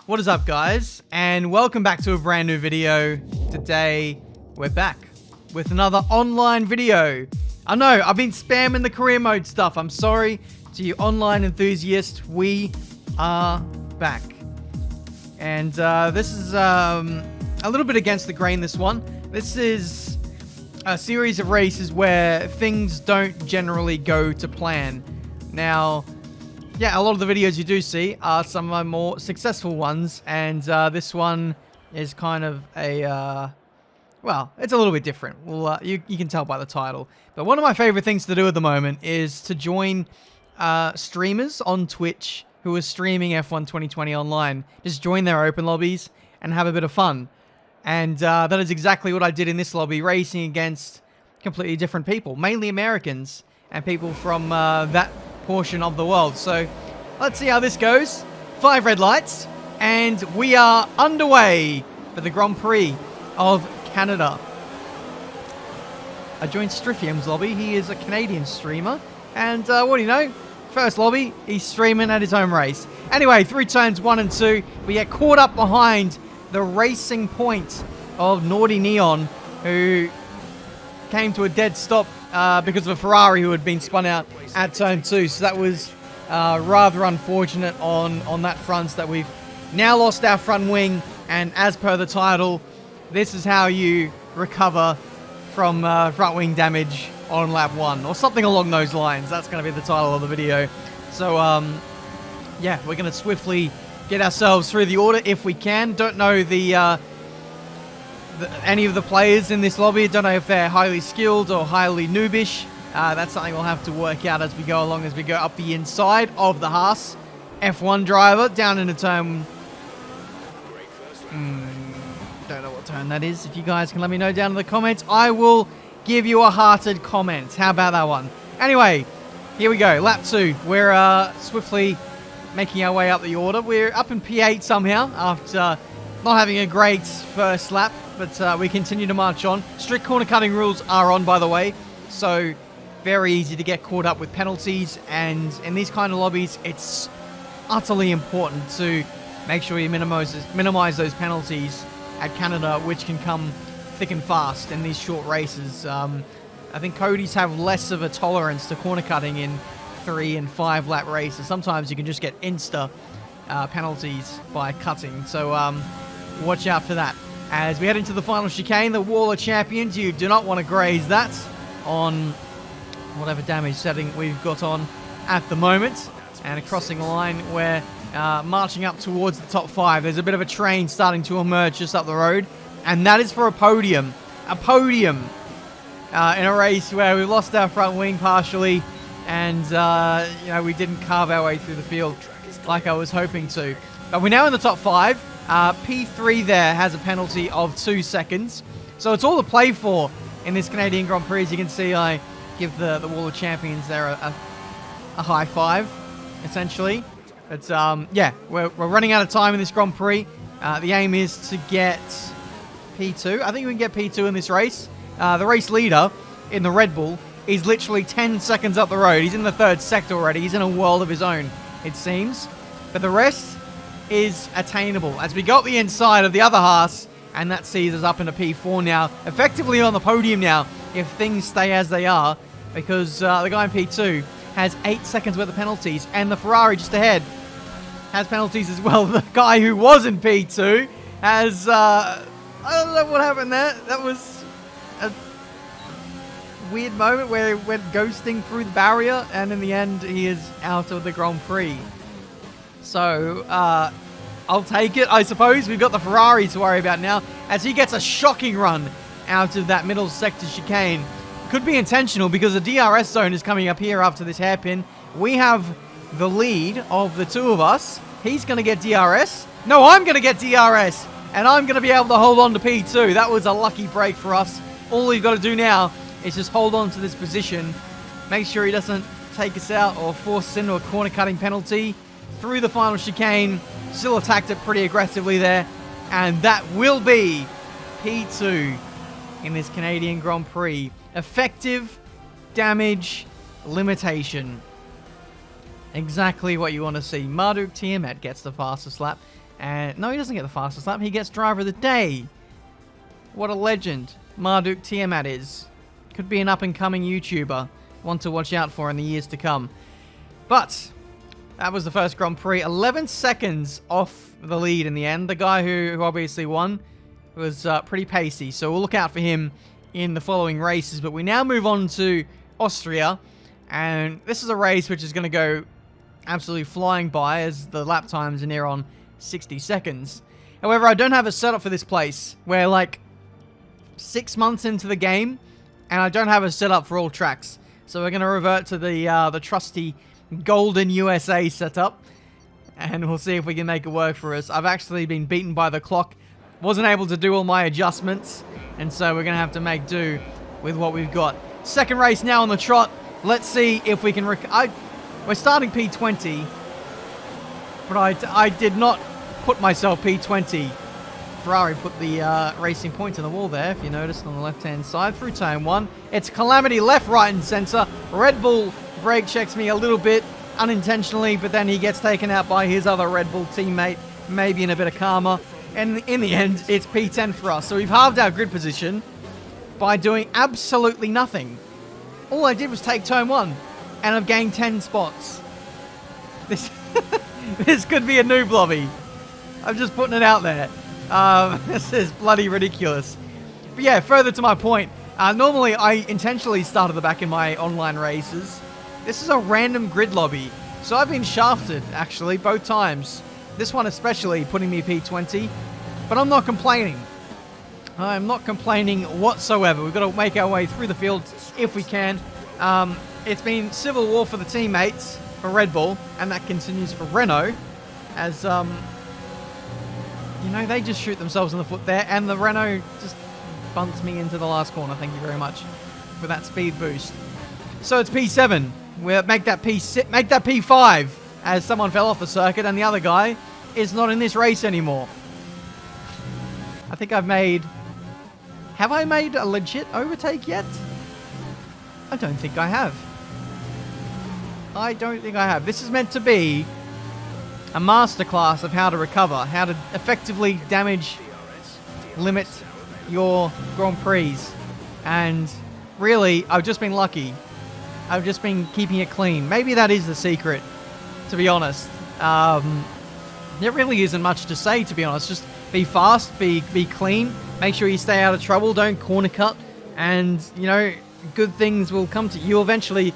What is up, guys? And welcome back to a brand new video. Today, we're back with another online video. I know, I've been spamming the career mode stuff. I'm sorry to you online enthusiasts. We are back. And this is a little bit against the grain, this one. This is a series of races where things don't generally go to plan. Now, yeah, a lot of the videos you do see are some of my more successful ones, and this one is kind of a, well, it's a little bit different. Well, you can tell by the title. But one of my favorite things to do at the moment is to join streamers on Twitch who are streaming F1 2020 online. Just join their open lobbies and have a bit of fun. And that is exactly what I did in this lobby, racing against completely different people, mainly Americans and people from that portion of the world. So let's see how this goes. 5 red lights, and we are underway for the Grand Prix of Canada. I joined Striffium's lobby. He is a Canadian streamer, and what do you know? First lobby, he's streaming at his home race. Anyway, through turns 1 and 2, we get caught up behind the racing point of Naughty Neon, who came to a dead stop because of a Ferrari who had been spun out at turn 2. So that was rather unfortunate on that front, that we've now lost our front wing. And as per the title, this is how you recover from front wing damage on lap 1, or something along those lines. That's going to be the title of the video. So yeah, we're going to swiftly get ourselves through the order if we can. Don't know any of the players in this lobby. Don't know if they're highly skilled or highly noobish. That's something we'll have to work out as we go along, as we go up the inside of the Haas F1 driver down into turn. Don't know what turn that is. If you guys can let me know down in the comments, I will give you a hearted comment. How about that one? Anyway, here we go. Lap 2. We're swiftly making our way up the order. We're up in P8 somehow after not having a great first lap, but we continue to march on. Strict corner cutting rules are on, by the way, so very easy to get caught up with penalties, and in these kind of lobbies, it's utterly important to make sure you minimize those penalties at Canada, which can come thick and fast in these short races. I think Cody's have less of a tolerance to corner cutting in 3 and 5 lap races. Sometimes you can just get insta penalties by cutting, so watch out for that. As we head into the final chicane, the Wall of Champions, you do not want to graze that on whatever damage setting we've got on at the moment. And crossing the line, we're marching up towards the top 5. There's a bit of a train starting to emerge just up the road, and that is for a podium. A podium in a race where we lost our front wing partially, and you know, we didn't carve our way through the field like I was hoping to. But we're now in the top 5. P3 there has a penalty of 2 seconds. So it's all to play for in this Canadian Grand Prix. As you can see, I give the Wall of Champions there a high five, essentially. But yeah, we're running out of time in this Grand Prix. The aim is to get P2. I think we can get P2 in this race. The race leader in the Red Bull is literally 10 seconds up the road. He's in the 3rd sector already. He's in a world of his own, it seems. But the rest is attainable as we go up the inside of the other Haas, and that sees us up into P4 now, effectively on the podium now, if things stay as they are, because the guy in P2 has 8 seconds worth of penalties, and the Ferrari just ahead has penalties as well. The guy who was in P2 has, I don't know what happened there. That was a weird moment where he went ghosting through the barrier, and in the end, he is out of the Grand Prix. So, I'll take it, I suppose. We've got the Ferrari to worry about now, as he gets a shocking run out of that middle sector chicane. Could be intentional, because the DRS zone is coming up here after this hairpin. We have the lead of the two of us. He's going to get DRS. No, I'm going to get DRS, and I'm going to be able to hold on to P2. That was a lucky break for us. All we've got to do now is just hold on to this position, make sure he doesn't take us out or force us into a corner cutting penalty. Through the final chicane, still attacked it pretty aggressively there, and that will be P2 in this Canadian Grand Prix. Effective damage limitation. Exactly what you want to see. Marduk Tiamet gets the fastest lap. And no, he doesn't get the fastest lap. He gets driver of the day. What a legend Marduk Tiamat is. Could be an up-and-coming YouTuber. One to watch out for in the years to come. But that was the first Grand Prix. 11 seconds off the lead in the end. The guy who obviously won was pretty pacey. So we'll look out for him in the following races. But we now move on to Austria. And this is a race which is going to go absolutely flying by as the lap times are near on 60 seconds. However, I don't have a setup for this place. We're like 6 months into the game, and I don't have a setup for all tracks. So we're going to revert to the trusty Golden USA setup, and we'll see if we can make it work for us. I've actually been beaten by the clock. Wasn't able to do all my adjustments, and so we're going to have to make do with what we've got. Second race now on the trot. Let's see if we can... We're starting P20, but I did not put myself P20. Ferrari put the racing point on the wall there, if you noticed, on the left-hand side through turn 1. It's calamity left, right, and centre. Red Bull brake checks me a little bit unintentionally, but then he gets taken out by his other Red Bull teammate, maybe in a bit of karma. And in the end, it's P10 for us. So we've halved our grid position by doing absolutely nothing. All I did was take turn 1, and I've gained 10 spots. This, this could be a noob lobby. I'm just putting it out there. This is bloody ridiculous. But yeah, further to my point, normally I intentionally start at the back in my online races. This is a random grid lobby. So I've been shafted, actually, both times. This one especially, putting me P20. But I'm not complaining. I'm not complaining whatsoever. We've got to make our way through the field if we can. It's been civil war for the teammates for Red Bull, and that continues for Renault, as you know, they just shoot themselves in the foot there, and the Renault just bumped me into the last corner. Thank you very much for that speed boost. So it's P7. We'll make that P6, make that P5, as someone fell off the circuit, and the other guy is not in this race anymore. I think I've made... Have I made a legit overtake yet? I don't think I have. I don't think I have. This is meant to be a masterclass of how to recover, how to effectively damage limit your Grand Prix. And really, I've just been lucky. I've just been keeping it clean. Maybe that is the secret, to be honest. There really isn't much to say, to be honest. Just be fast, be clean, make sure you stay out of trouble, don't corner cut, and, you know, good things will come to you. You'll eventually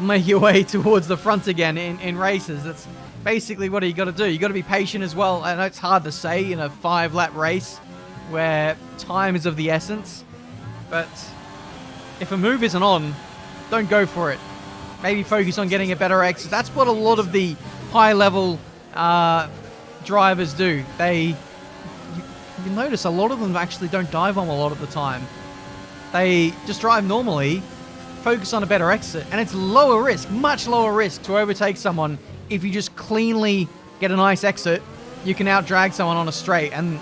make your way towards the front again in races. That's basically what you got to do. You got to be patient as well. I know it's hard to say in a 5-lap race where time is of the essence, but if a move isn't on, don't go for it. Maybe focus on getting a better exit. That's what a lot of the high-level drivers do. You notice a lot of them actually don't dive bomb a lot of the time. They just drive normally, focus on a better exit, and it's lower risk, much lower risk to overtake someone. If you just cleanly get a nice exit, you can out-drag someone on a straight, and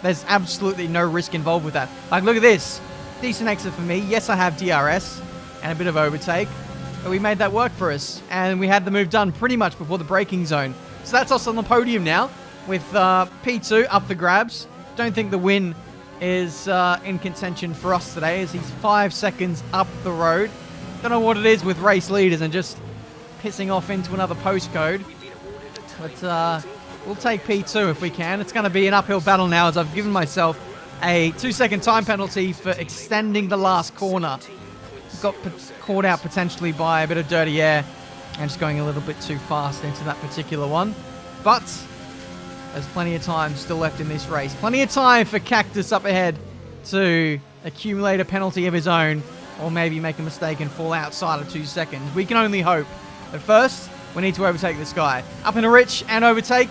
there's absolutely no risk involved with that. Like, look at this. Decent exit for me. Yes, I have DRS and a bit of overtake, but we made that work for us, and we had the move done pretty much before the braking zone. So that's us on the podium now, with P2 up for grabs. Don't think the win is in contention for us today, as he's 5 seconds up the road. Don't know what it is with race leaders and just pissing off into another postcode. But we'll take P2 if we can. It's going to be an uphill battle now, as I've given myself a 2-second time penalty for extending the last corner. Got caught out potentially by a bit of dirty air and just going a little bit too fast into that particular one. But there's plenty of time still left in this race. Plenty of time for Cactus up ahead to accumulate a penalty of his own, or maybe make a mistake and fall outside of 2 seconds. We can only hope. But first, we need to overtake this guy. Up in a rich and overtake.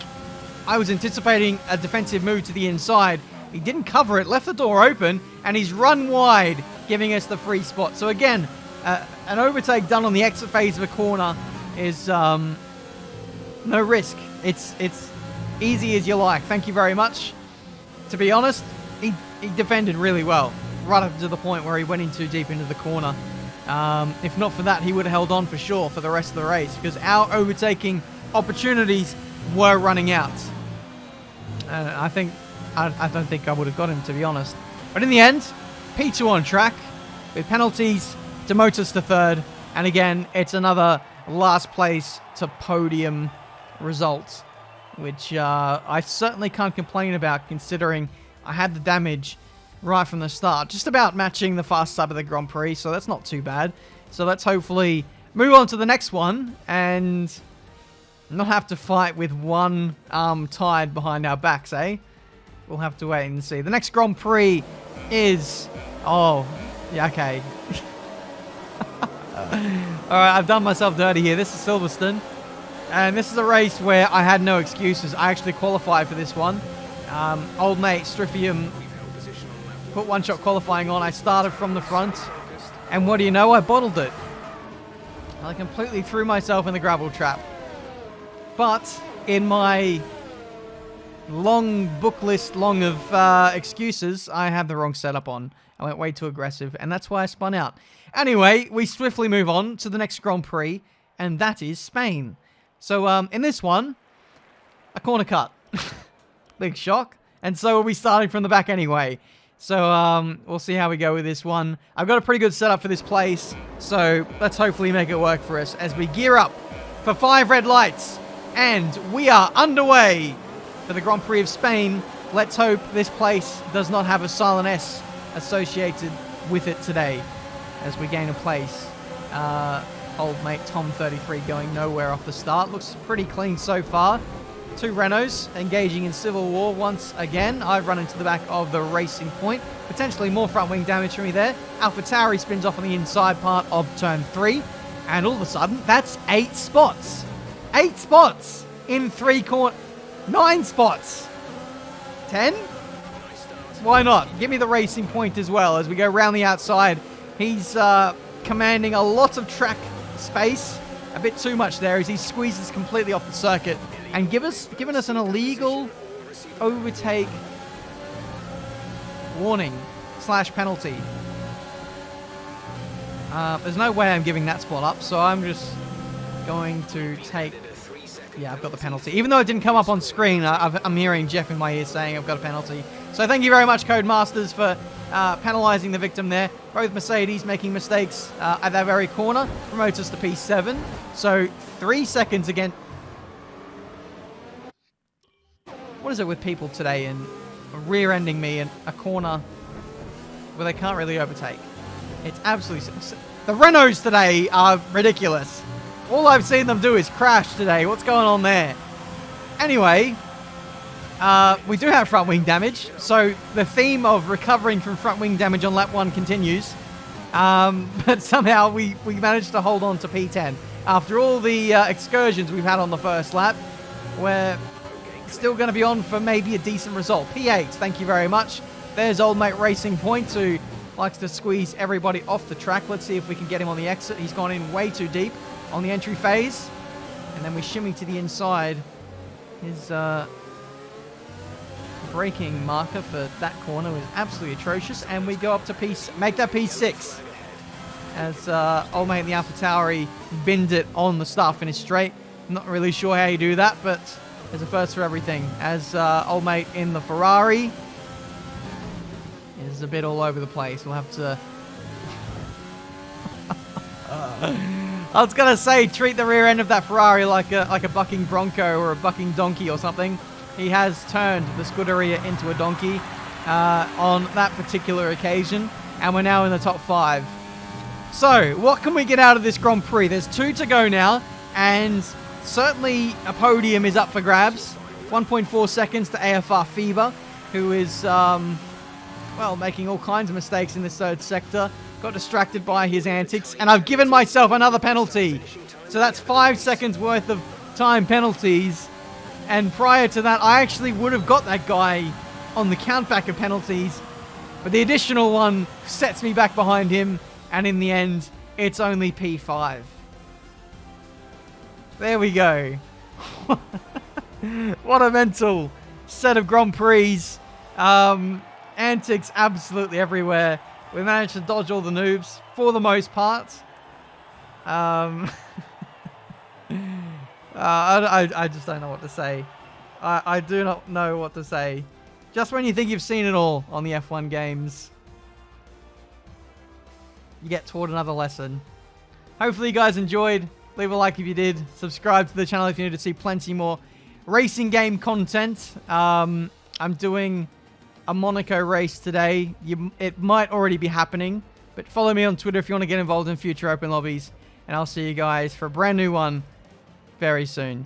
I was anticipating a defensive move to the inside. He didn't cover it, left the door open, and he's run wide, giving us the free spot. So again, an overtake done on the exit phase of a corner is no risk. It's easy as you like. Thank you very much. To be honest, he defended really well, right up to the point where he went in too deep into the corner. If not for that, he would have held on for sure for the rest of the race, because our overtaking opportunities were running out. I don't think I would have got him, to be honest. But in the end, P2 on track with penalties, demotes us to third. And again, it's another last place to podium result, which I certainly can't complain about, considering I had the damage right from the start. Just about matching the fast lap of the Grand Prix, so that's not too bad. So let's hopefully move on to the next one and not have to fight with one arm tied behind our backs, eh? We'll have to wait and see. The next Grand Prix is... Oh, yeah, okay. Alright, I've done myself dirty here. This is Silverstone. And this is a race where I had no excuses. I actually qualified for this one. Old mate Striffium put one-shot qualifying on. I started from the front. And what do you know? I bottled it. I completely threw myself in the gravel trap. But in my long book list long of excuses, I had the wrong setup on. I went way too aggressive, and that's why I spun out. Anyway, we swiftly move on to the next Grand Prix, and that is Spain. So in this one, a corner cut. Big shock. And so we'll be starting from the back anyway. So we'll see how we go with this one. I've got a pretty good setup for this place, so let's hopefully make it work for us as we gear up for 5 red lights. And we are underway for the Grand Prix of Spain. Let's hope this place does not have a silent S associated with it today as we gain a place. Old mate Tom 33 going nowhere off the start. Looks pretty clean so far. 2 Renaults engaging in civil war once again. I've run into the back of the racing point. Potentially more front wing damage for me there. AlphaTauri spins off on the inside part of turn 3. And all of a sudden, that's 8 spots. 8 spots in 3 corners. 9 spots. 10? Why not? Give me the racing point as well as we go around the outside. He's commanding a lot of track space. A bit too much there as he squeezes completely off the circuit and giving us an illegal overtake warning / penalty. There's no way I'm giving that spot up, so I'm just going to take... Yeah, I've got the penalty. Even though it didn't come up on screen, I'm hearing Jeff in my ear saying I've got a penalty. So thank you very much, Codemasters, for penalising the victim there. Both Mercedes making mistakes at that very corner. Promotes us to P7. So 3 seconds again. What is it with people today and rear-ending me in a corner where they can't really overtake? It's absolutely... The Renaults today are ridiculous. All I've seen them do is crash today. What's going on there? Anyway, we do have front wing damage. So the theme of recovering from front wing damage on lap 1 continues. But somehow we managed to hold on to P10. After all the excursions we've had on the first lap, we're still going to be on for maybe a decent result. P8, thank you very much. There's old mate Racing Point, who likes to squeeze everybody off the track. Let's see if we can get him on the exit. He's gone in way too deep on the entry phase. And then we shimmy to the inside. His braking marker for that corner was absolutely atrocious. And we go up to make that P6. As old mate in the AlphaTauri binned it on the start-finish straight. Not really sure how you do that, but there's a first for everything. As old mate in the Ferrari is a bit all over the place. We'll have to... I was going to say, treat the rear end of that Ferrari like a bucking bronco or a bucking donkey or something. He has turned the Scuderia into a donkey on that particular occasion. And we're now in the top 5. So, what can we get out of this Grand Prix? There's 2 to go now. And certainly a podium is up for grabs. 1.4 seconds to AFR Fever, who is, well, making all kinds of mistakes in this third sector. Got distracted by his antics, and I've given myself another penalty. So that's 5 seconds worth of time penalties. And prior to that, I actually would have got that guy on the countback of penalties. But the additional one sets me back behind him, and in the end, it's only P5. There we go. What a mental set of Grand Prix. Antics absolutely everywhere. We managed to dodge all the noobs for the most part. I just don't know what to say. I do not know what to say. Just when you think you've seen it all on the F1 games, you get taught another lesson. Hopefully you guys enjoyed. Leave a like if you did. Subscribe to the channel if you need to see plenty more racing game content. I'm doing a Monaco race today. It might already be happening, but follow me on Twitter if you want to get involved in future open lobbies, and I'll see you guys for a brand new one very soon.